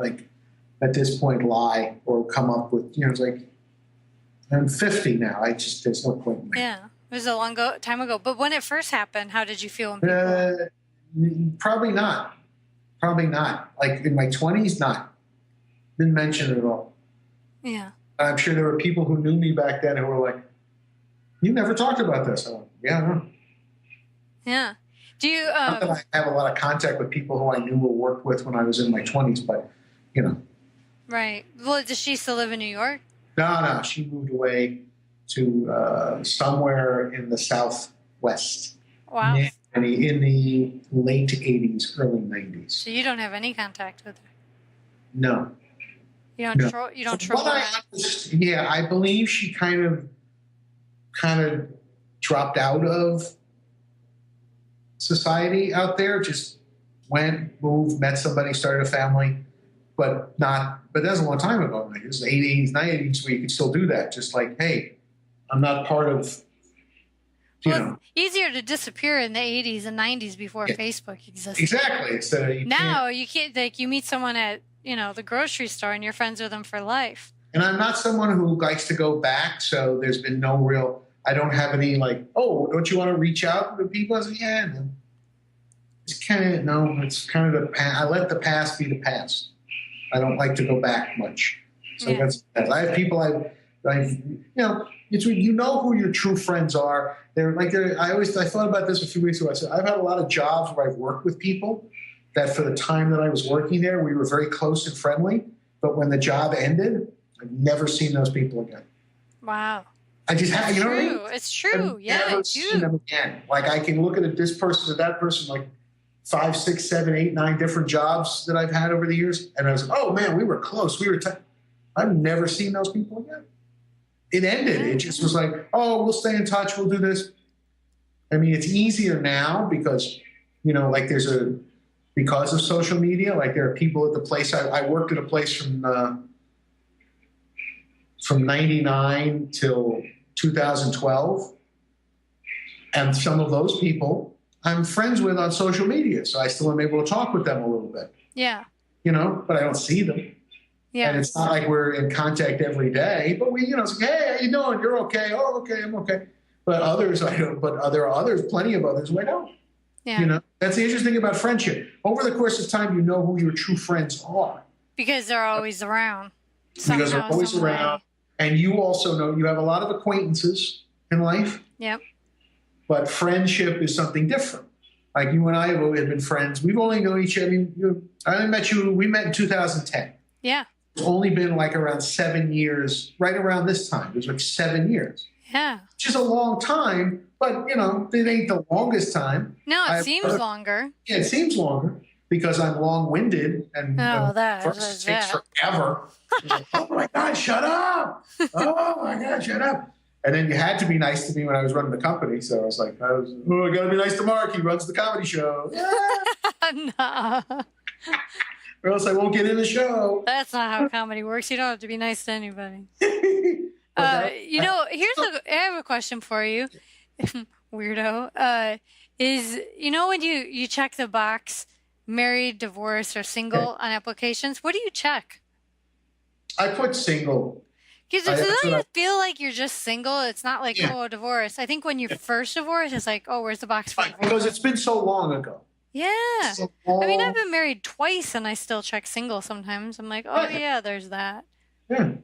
Speaker 3: at this point lie or come up with it's like I'm 50 now. There's no point in that.
Speaker 1: Yeah, it was a long time ago. But when it first happened, how did you feel?
Speaker 3: Probably not. Like in my 20s, not. Didn't mention it at all.
Speaker 1: Yeah.
Speaker 3: I'm sure there were people who knew me back then who were like, "You never talked about this." I'm like, "Yeah, I know."
Speaker 1: Yeah. Do you?
Speaker 3: Not that I have a lot of contact with people who I knew or worked with when I was in my 20s, but
Speaker 1: Right. Well, does she still live in New York?
Speaker 3: No. She moved away to somewhere in the Southwest.
Speaker 1: Wow.
Speaker 3: In the late 80s, early 90s.
Speaker 1: So you don't have any contact with her?
Speaker 3: No.
Speaker 1: You don't troll her?
Speaker 3: Yeah, I believe she kind of dropped out of society out there, just moved, met somebody, started a family, but that was a long time ago. It was the 80s, 90s where you could still do that. Just like, hey, I'm not part of,
Speaker 1: It's easier to disappear in the 80s and 90s before Facebook existed.
Speaker 3: Exactly.
Speaker 1: Now you can't, you meet someone at, the grocery store and you're friends with them for life.
Speaker 3: And I'm not someone who likes to go back. So there's been no real, I don't have any like, oh, don't you want to reach out to people? I said, yeah, no. It's kind of, no, it's kind of the past. I let the past be the past. I don't like to go back much. So I have people it's when you know who your true friends are. I thought about this a few weeks ago. I said, I've had a lot of jobs where I've worked with people that for the time that I was working there, we were very close and friendly. But when the job ended, I've never seen those people again.
Speaker 1: Wow.
Speaker 3: I just have,
Speaker 1: It's
Speaker 3: what I mean?
Speaker 1: true. It's true.
Speaker 3: I've
Speaker 1: Yeah,
Speaker 3: never seen them again. Like I can look at this person or that person, like 5, 6, 7, 8, 9 different jobs that I've had over the years. And I was, oh man, we were close. I've never seen those people again. It ended. It just was like, oh, we'll stay in touch. We'll do this. I mean, it's easier now because, like because of social media, like there are people at the place. I worked at a place from 99 till 2012. And some of those people I'm friends with on social media. So I still am able to talk with them a little bit.
Speaker 1: Yeah.
Speaker 3: But I don't see them.
Speaker 1: Yeah.
Speaker 3: And it's not like we're in contact every day, but it's like, hey, how you doing? You're okay. Oh, okay. I'm okay. But others, I don't, there are others, plenty of others who I don't.
Speaker 1: Yeah.
Speaker 3: That's the interesting thing about friendship. Over the course of time, you know who your true friends are.
Speaker 1: Because they're always around.
Speaker 3: Because they're always around. And you also know you have a lot of acquaintances in life.
Speaker 1: Yep.
Speaker 3: But friendship is something different. Like you and I have been friends. We've only known each other. We met in 2010.
Speaker 1: Yeah.
Speaker 3: It's only been like around 7 years, right around this time. It was like 7 years.
Speaker 1: Yeah.
Speaker 3: Which is a long time, but, it ain't the longest time.
Speaker 1: No, it seems longer.
Speaker 3: Yeah, it seems longer because I'm long-winded and first takes forever. Like, oh, my God, shut up. Oh, my God, shut up. And then you had to be nice to me when I was running the company. So I was like, I got to be nice to Marc. He runs the comedy show. Yeah.
Speaker 1: No.
Speaker 3: Or else I won't get in the show.
Speaker 1: That's not how comedy works. You don't have to be nice to anybody. I have a question for you, weirdo. Is when you check the box, married, divorced, or single on applications, what do you check?
Speaker 3: I put single.
Speaker 1: Because doesn't you feel like you're just single? It's not like, divorce. I think when you're first divorced, it's like, oh, where's the box for divorce?
Speaker 3: Because it's been so long ago.
Speaker 1: Yeah. I mean, I've been married twice, and I still check single sometimes. I'm like, oh, yeah, there's that.
Speaker 3: Yeah.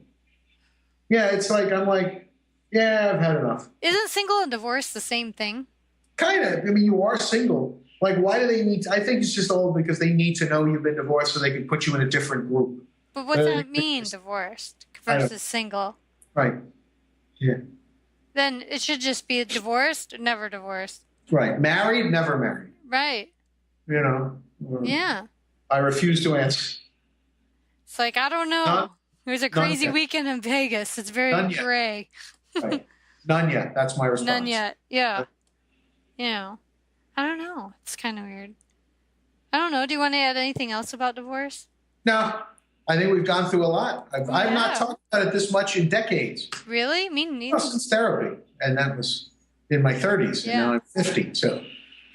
Speaker 3: Yeah, it's like, I'm like, yeah, I've had enough.
Speaker 1: Isn't single and divorce the same thing?
Speaker 3: Kind of. I mean, you are single. Like, why do they need to? I think it's just all because they need to know you've been divorced so they can put you in a different group.
Speaker 1: But what does that mean, divorced versus single?
Speaker 3: Right. Yeah.
Speaker 1: Then it should just be divorced, never divorced.
Speaker 3: Right. Married, never married.
Speaker 1: Right.
Speaker 3: Yeah. I refuse to answer.
Speaker 1: It's like, I don't know. It was a crazy weekend in Vegas. It's very gray.
Speaker 3: Right. None yet. That's my response.
Speaker 1: None yet. Yeah. I don't know. It's kind of weird. I don't know. Do you want to add anything else about divorce? No. I think we've gone through a lot. I've not talked about it this much in decades. Really? Me neither. Since therapy. And that was in my 30s. Yeah. And now I'm 50. So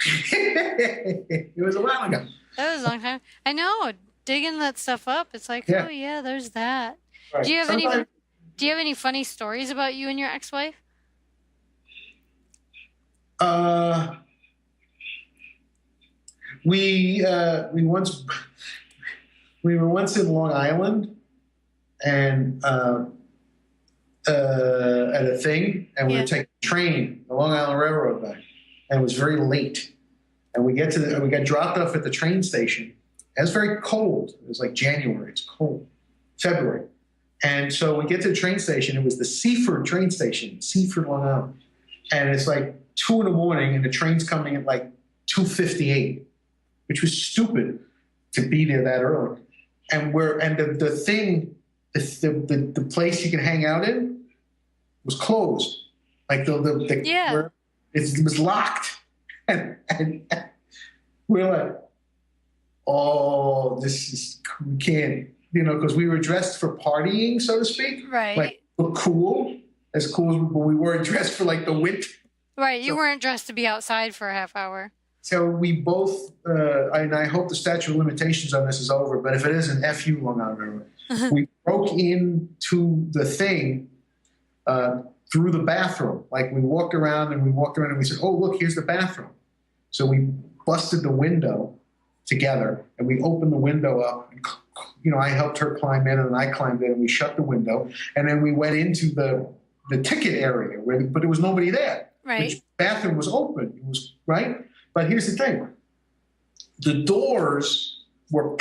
Speaker 1: it was a while ago. That was a long time. I know. Digging that stuff up. It's like, oh, yeah, there's that. Right. Do you have any funny stories about you and your ex-wife? We were once in Long Island and at a thing, and we were taking a train, the Long Island Railroad back, and it was very late. And we got dropped off at the train station. It was very cold. It was like January. It's cold. February. And so we get to the train station. It was the Seaford train station, Seaford, Long Island. And it's like 2 a.m, and the train's coming at like 2:58, which was stupid to be there that early. And the place you can hang out in was closed. Like it was locked. And we're like, oh, we can't, because we were dressed for partying, so to speak. Right. Like, we're cool, but we weren't dressed for like the winter. Right. You weren't dressed to be outside for a half hour. So we both, and I hope the statute of limitations on this is over, but if it isn't, F you, Long Island Railroad.
Speaker 3: We broke into the thing through the bathroom. Like we walked around and we said, oh, look, here's the bathroom. So we busted the window together and we opened the window up. And, I helped her climb in and I climbed in and we shut the window. And then we went into the ticket area, but there was nobody there.
Speaker 1: Right.
Speaker 3: The bathroom was open. It was right. But here's the thing. The doors were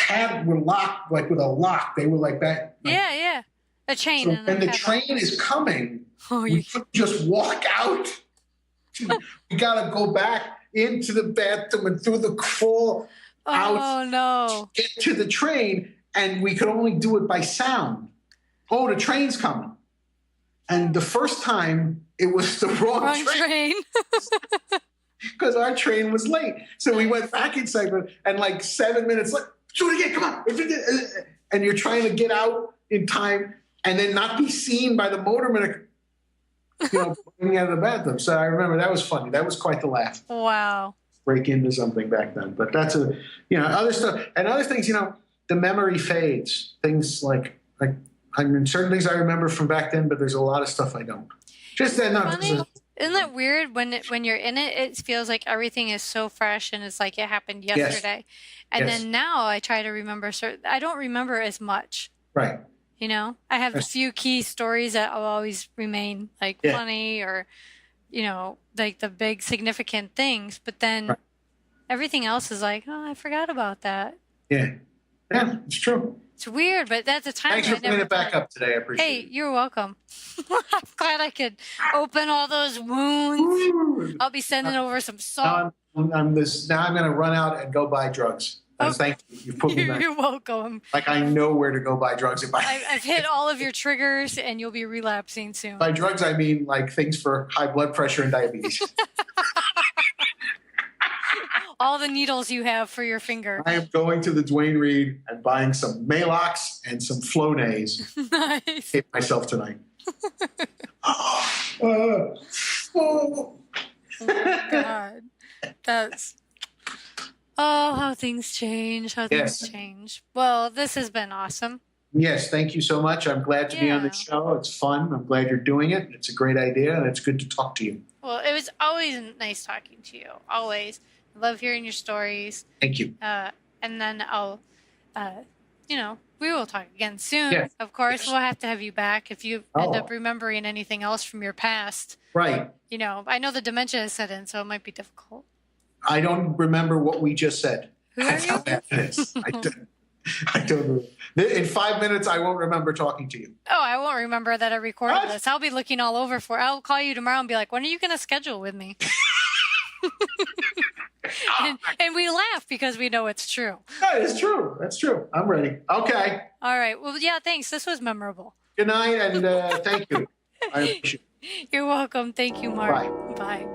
Speaker 3: locked like with a lock. They were like that.
Speaker 1: Yeah. A chain.
Speaker 3: So when the train is coming, we couldn't just walk out. We got to go back into the bathroom and through the crawl out.
Speaker 1: Oh, no.
Speaker 3: To get to the train, and we could only do it by sound. Oh, the train's coming. And the first time, it was the wrong train. Because our train was late. So we went back inside, and like 7 minutes later, do it again, come on. And you're trying to get out in time and then not be seen by the motorman, coming out of the bathroom. So I remember that was funny. That was quite the laugh.
Speaker 1: Wow.
Speaker 3: Break into something back then. But that's other stuff. And other things, the memory fades. Things like certain things I remember from back then, but there's a lot of stuff I don't. Just that.
Speaker 1: Isn't that weird when you're in it? It feels like everything is so fresh and it's like it happened yesterday. Yes. And then now I try to remember. I don't remember as much.
Speaker 3: Right.
Speaker 1: I have a few key stories that will always remain funny or, like the big significant things. But then everything else is like, oh, I forgot about that.
Speaker 3: Yeah. Yeah, it's true.
Speaker 1: It's weird, but that's a time.
Speaker 3: Thanks for bringing it back up today. I appreciate it.
Speaker 1: Hey, you're welcome. I'm glad I could open all those wounds. Ooh. I'll be sending over some salt.
Speaker 3: Now I'm going to run out and go buy drugs. Thank you. You put me back.
Speaker 1: You're welcome.
Speaker 3: Like I know where to go buy drugs.
Speaker 1: I've hit all of your triggers, and you'll be relapsing soon.
Speaker 3: By drugs, I mean like things for high blood pressure and diabetes.
Speaker 1: All the needles you have for your finger.
Speaker 3: I am going to the Duane Reade and buying some Malox and some Flonase.
Speaker 1: Nice.
Speaker 3: Hate myself tonight.
Speaker 1: Oh God, that's. Oh, how things change, things change. Well, this has been awesome.
Speaker 3: Yes, thank you so much. I'm glad to be on the show. It's fun. I'm glad you're doing it. It's a great idea, and it's good to talk to you.
Speaker 1: Well, it was always nice talking to you. Always. I love hearing your stories.
Speaker 3: Thank you.
Speaker 1: And then I'll, we will talk again soon.
Speaker 3: Yes.
Speaker 1: Of course, we'll have to have you back if you end up remembering anything else from your past.
Speaker 3: Right.
Speaker 1: I know the dementia has set in, so it might be difficult.
Speaker 3: I don't remember what we just said. That's how bad it is. I don't know. In 5 minutes, I won't remember talking to you.
Speaker 1: Oh, I won't remember that I recorded this. I'll be looking all over for it. I'll call you tomorrow and be like, when are you going to schedule with me? and we laugh because we know it's true.
Speaker 3: Yeah, it's true. That's true. I'm ready. Okay.
Speaker 1: All right. Well, yeah, thanks. This was memorable.
Speaker 3: Good night, and thank you. I appreciate it.
Speaker 1: You're welcome. Thank you, Marc.
Speaker 3: Bye.
Speaker 1: Bye.